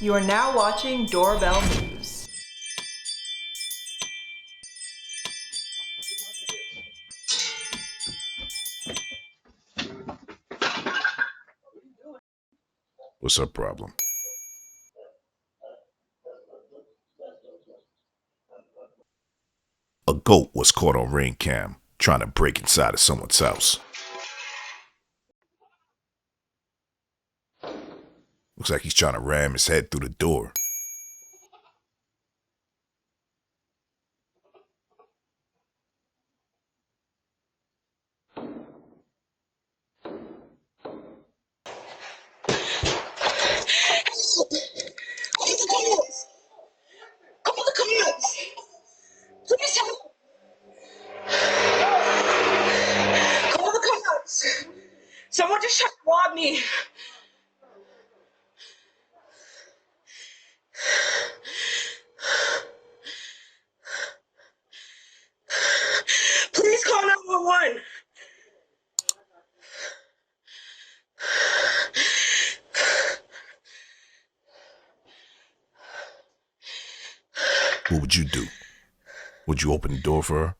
You are now watching Doorbell News. What's up, problem? A goat was caught on rain cam trying to break inside of someone's house. Looks like he's trying to ram his head through the door. Call the cops! Call the cops! Please help! Call the cops! Someone just tried to rob me! Please call 911! What would you do? Would you open the door for her?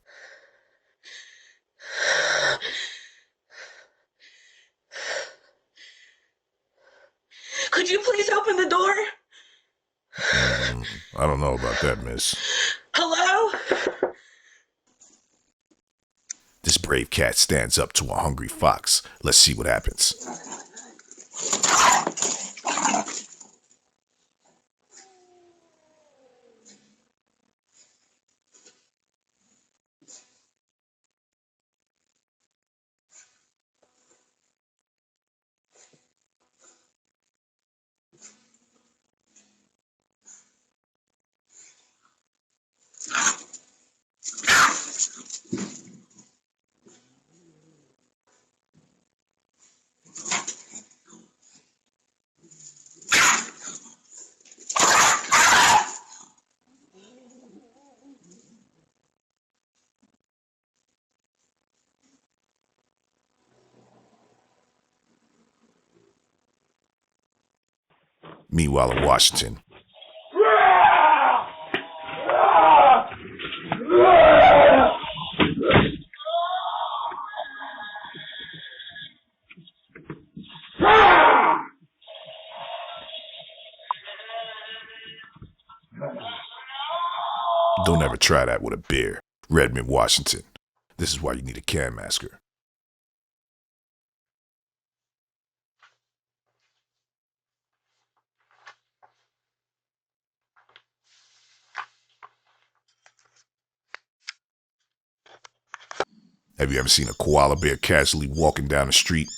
Could you please open the door? I don't know about that, miss. Hello? This brave cat stands up to a hungry fox. Let's see what happens. Meanwhile, in Washington, don't ever try that with a bear. Redmond, Washington. This is why you need a cam masker. Have you ever seen a koala bear casually walking down the street?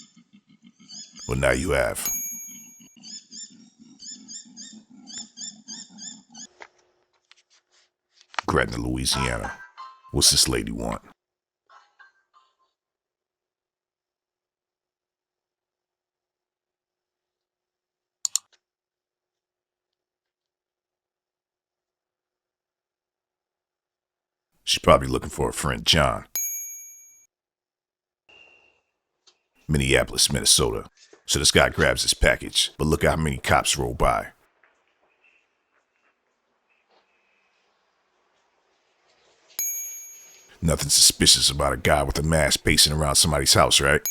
Well, now you have. Gretna, Louisiana. What's this lady want? She's probably looking for her friend John. Minneapolis, Minnesota. So this guy grabs his package, but look how many cops roll by. Nothing suspicious about a guy with a mask pacing around somebody's house, right?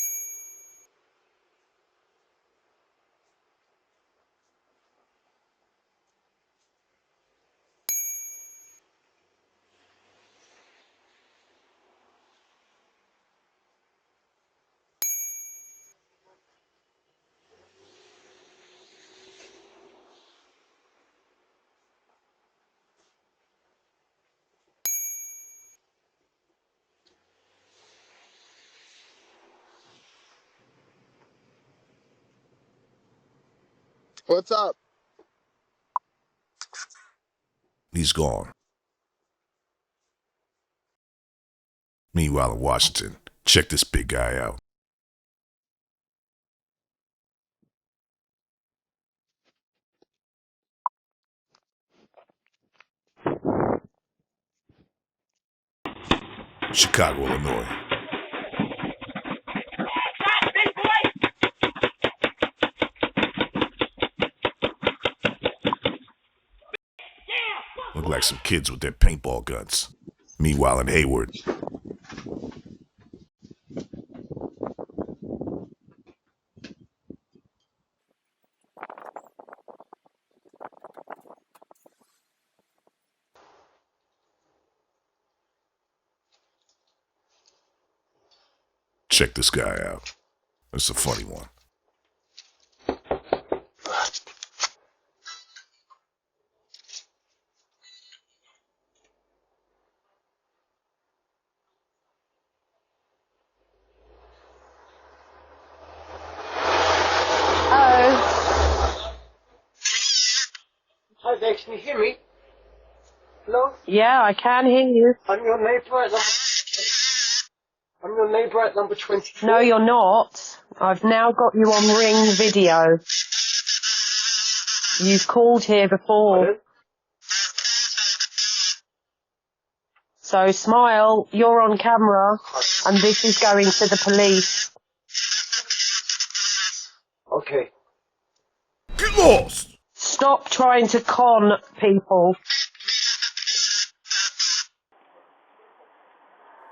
What's up? He's gone. Meanwhile, in Washington, check this big guy out. Chicago, Illinois. like some kids with their paintball guns. Meanwhile in Hayward, check this guy out. It's a funny one. Hi there, can you hear me? Hello? Yeah, I can hear you. I'm your neighbour at number 24. No, you're not. I've now got you on Ring video. You've called here before. Pardon? So smile, you're on camera, and this is going to the police. Okay. Get lost! Stop trying to con people.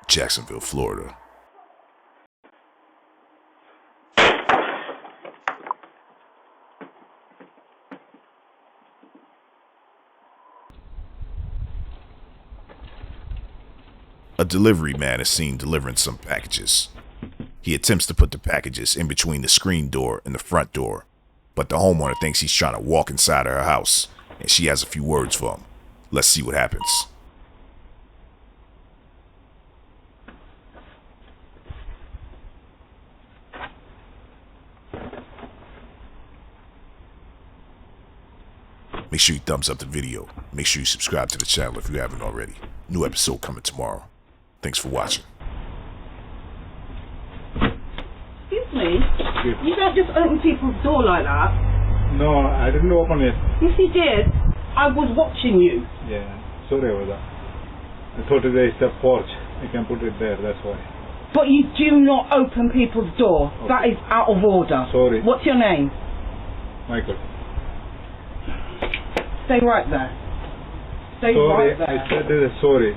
Jacksonville, Florida. A delivery man is seen delivering some packages. He attempts to put the packages in between the screen door and the front door, but the homeowner thinks he's trying to walk inside her house, and she has a few words for him. Let's see what happens. Make sure you thumbs up the video. Make sure you subscribe to the channel if you haven't already. New episode coming tomorrow. Thanks for watching. Excuse me? You don't just open people's door like that. No, I didn't open it. Yes, you did. I was watching you. Yeah, sorry about that. I thought there is a porch. You can put it there, that's why. But you do not open people's door. Okay. That is out of order. Sorry. What's your name? Michael. Stay right there. Stay Sorry, right there. I said sorry.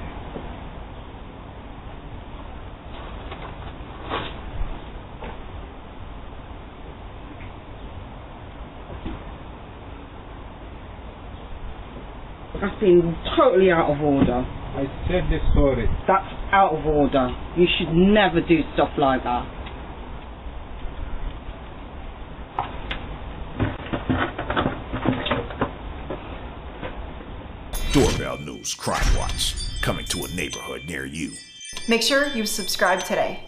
That's been totally out of order. I said sorry. That's out of order. You should never do stuff like that. Doorbell News Crime Watch, coming to a neighborhood near you. Make sure you subscribe today.